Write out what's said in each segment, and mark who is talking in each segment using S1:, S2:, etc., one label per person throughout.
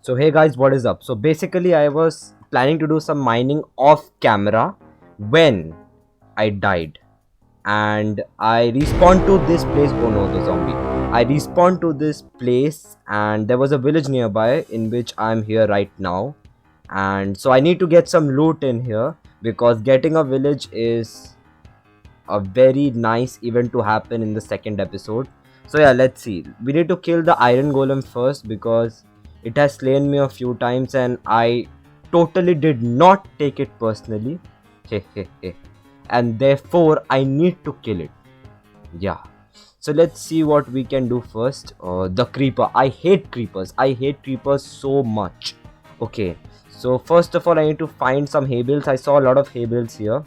S1: So hey guys, what is up? So basically I was planning to do some mining off camera when I died and I respawned to this place. Oh no, the zombie. I respawned to this place and there was a village nearby in which I'm here right now. And so I need to get some loot in here because getting a village is a very nice event to happen in the second episode. So yeah, let's see. We need to kill the iron golem first because it has slain me a few times and I totally did not take it personally. And therefore I need to kill it. Yeah. So let's see what we can do first. The creeper. I hate creepers. I hate creepers so much. Okay. So first of all I need to find some hay bales. I saw a lot of hay bales here.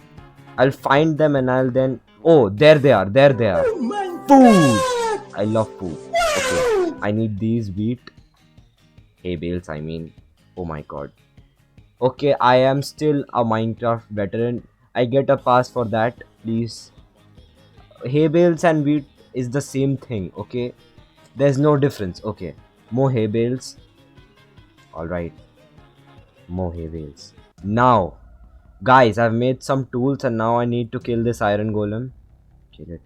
S1: I'll find them and I'll then. Oh, there they are. There they are. Oh my food. God. I love food. Okay. I need these wheat hay bales. I mean, oh my god. Okay, I am still a Minecraft veteran. I get a pass for that, please. Hay bales and wheat is the same thing. Okay, there's no difference. Okay, more hay bales. All right, more hay bales. Now, guys, I've made some tools and now I need to kill this iron golem. Kill it.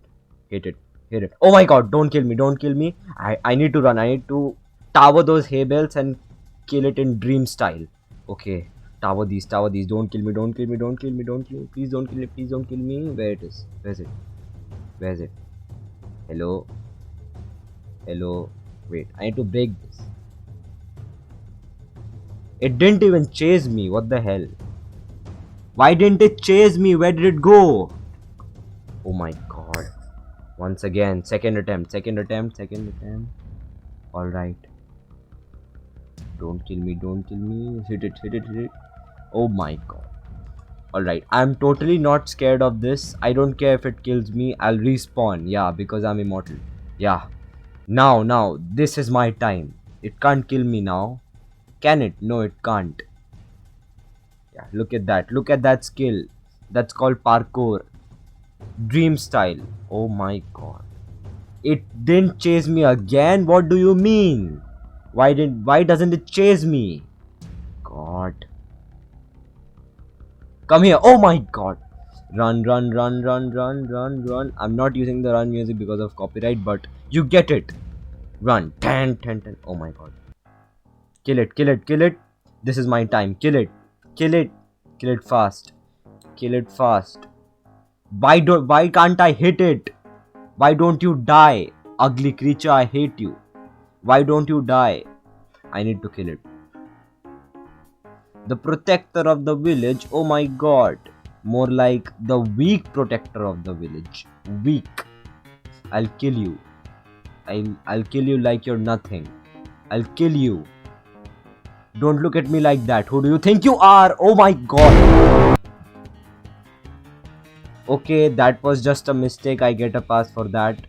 S1: Hit it. Hit it. Oh my god, don't kill me. Don't kill me. I need to run. I need to tower those hay bales and kill it in dream style. Okay. Tower these. Tower these. Don't kill me. Don't kill me. Don't kill me. Don't kill me. Please don't kill me. Please don't kill me. Where it is? Where's it? Where's it? Hello? Hello? Wait. I need to break this. It didn't even chase me. What the hell? Why didn't it chase me? Where did it go? Oh my god. Once again. Second attempt. Second attempt. Second attempt. Alright. Don't kill me. Don't kill me. Hit it. Hit it. Hit it. Oh my god. Alright. I'm totally not scared of this. I don't care if it kills me. I'll respawn. Yeah, because I'm immortal. Yeah. Now. This is my time. It can't kill me now. Can it? No, it can't. Yeah, look at that. Look at that skill. That's called parkour. Dream style. Oh my god. It didn't chase me again? What do you mean? Why doesn't it chase me? God. Come here. Oh my god. Run. I'm not using the run music because of copyright, but you get it. Run. 10. Oh my god. Kill it. This is my time. Kill it. Kill it fast. Kill it fast. Why can't I hit it? Why don't you die? Ugly creature, I hate you. Why don't you die? I need to kill it. The protector of the village. Oh my god. More like the weak protector of the village. Weak. I'll kill you. I'll kill you like you're nothing. I'll kill you. Don't look at me like that. Who do you think you are? Oh my god. Okay, that was just a mistake. I get a pass for that.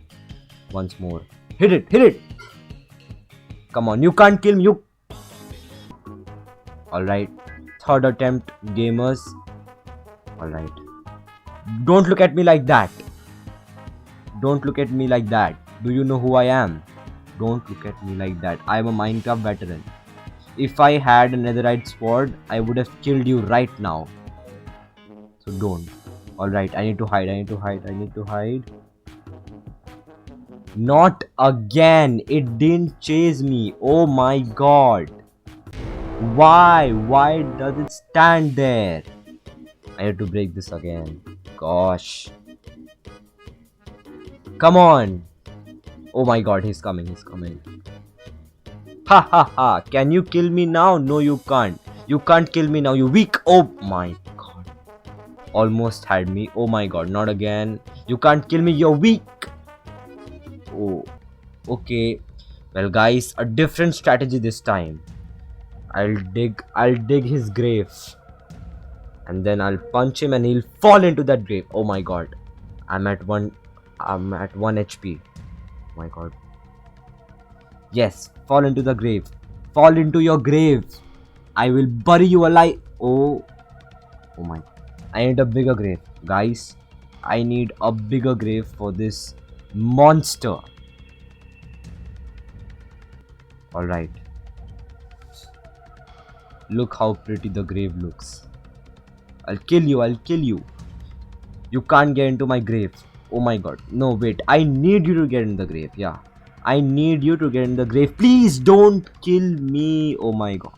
S1: Once more. Hit it. Come on, you can't kill me. You. Alright. Third attempt, gamers. Alright. Don't look at me like that. Don't look at me like that. Do you know who I am? Don't look at me like that. I am a Minecraft veteran. If I had a netherite sword, I would have killed you right now. So don't. Alright, I need to hide. Not again. It didn't chase me. Oh my god. Why? Why does it stand there? I have to break this again. Gosh. Come on. Oh my god, he's coming. Ha. Can you kill me now? No, you can't. You can't kill me now. You weak. Oh my god. Almost had me. Oh my god, not again. You can't kill me. You're weak. Oh. Okay. Well, guys, a different strategy this time. I'll dig his grave. And then I'll punch him and he'll fall into that grave. Oh my god. I'm at 1 HP. Oh my god. Yes, fall into the grave. Fall into your grave. I will bury you alive. Oh my. I need a bigger grave. Guys, I need a bigger grave for this monster. Alright. Look how pretty the grave looks. I'll kill you, I'll kill you. You can't get into my grave. Oh my god. No, wait. I need you to get in the grave. Yeah. I need you to get in the grave. Please don't kill me. Oh my god.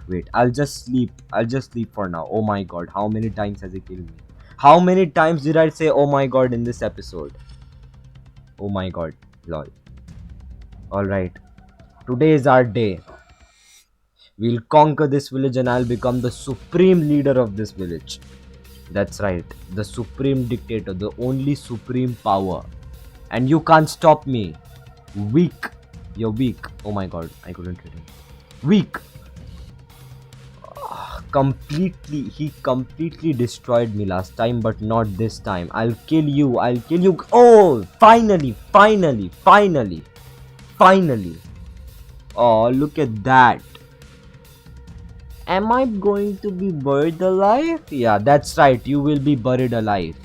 S1: Wait, I'll just sleep. I'll just sleep for now. Oh my god. How many times has he killed me? How many times did I say oh my god in this episode? Oh my god. Lol. Alright. Today is our day. We'll conquer this village and I'll become the supreme leader of this village. That's right. The supreme dictator. The only supreme power. And you can't stop me. Weak. You're weak. Oh my god. I couldn't hit him. Weak. Completely. He completely destroyed me last time, but not this time. I'll kill you. I'll kill you. Oh, finally. Finally. Finally. Finally. Oh, look at that. Am I going to be buried alive? Yeah, that's right. You will be buried alive.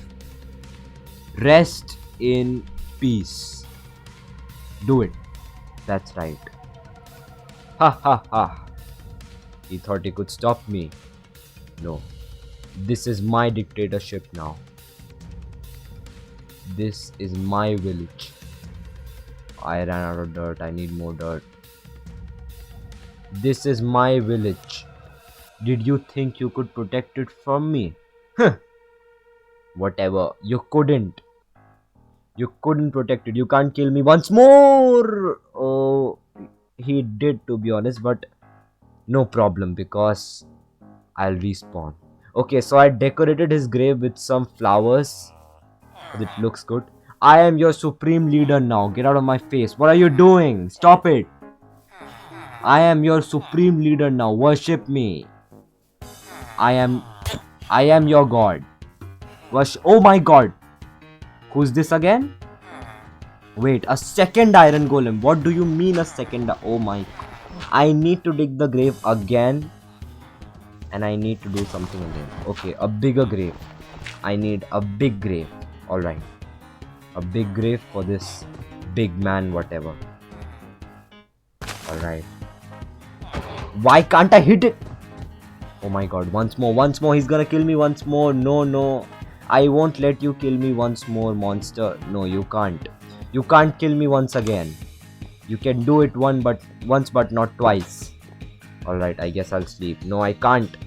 S1: Rest in peace. Do it. That's right. Ha ha ha. He thought he could stop me. No. This is my dictatorship now. This is my village. I ran out of dirt. I need more dirt. This is my village. Did you think you could protect it from me? Huh. Whatever. You couldn't. You couldn't protect it. You can't kill me once more. Oh, he did, to be honest, but no problem because I'll respawn. Okay, so I decorated his grave with some flowers. It looks good. I am your supreme leader now. Get out of my face. What are you doing? Stop it. I am your supreme leader now. Worship me. I am your god. Oh my god. Who's this again? Wait, a second iron golem. What do you mean a second? Oh my. I need to dig the grave again. And I need to do something again. Okay, a bigger grave. I need a big grave. Alright. A big grave for this big man, whatever. Alright. Why can't I hit it? Oh my god, once more. He's gonna kill me once more. No. I won't let you kill me once more, monster. No, you can't. You can't kill me once again. You can do it once but not twice. Alright, I guess I'll sleep. No, I can't.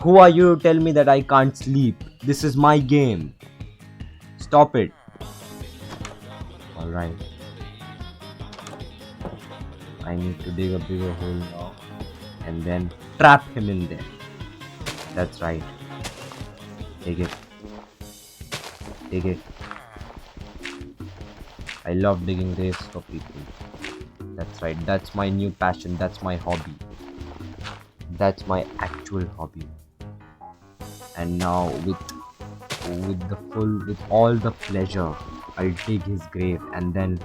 S1: Who are you to tell me that I can't sleep? This is my game. Stop it. Alright. I need to dig a bigger hole now. And then trap him in there. That's right. Dig it. Dig it. I love digging graves for people. That's right. That's my new passion. That's my hobby. That's my actual hobby. And now with all the pleasure, I'll dig his grave and then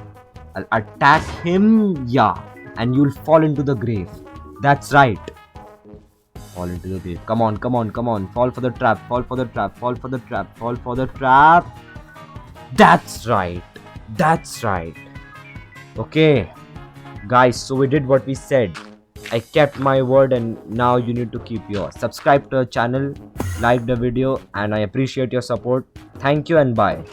S1: I'll attack him. Yeah. And you'll fall into the grave. That's right. Fall into the grave. Come on. Fall for the trap. That's right. Okay. Guys, so we did what we said. I kept my word and now you need to keep yours. Subscribe to our channel, like the video, and I appreciate your support. Thank you and bye.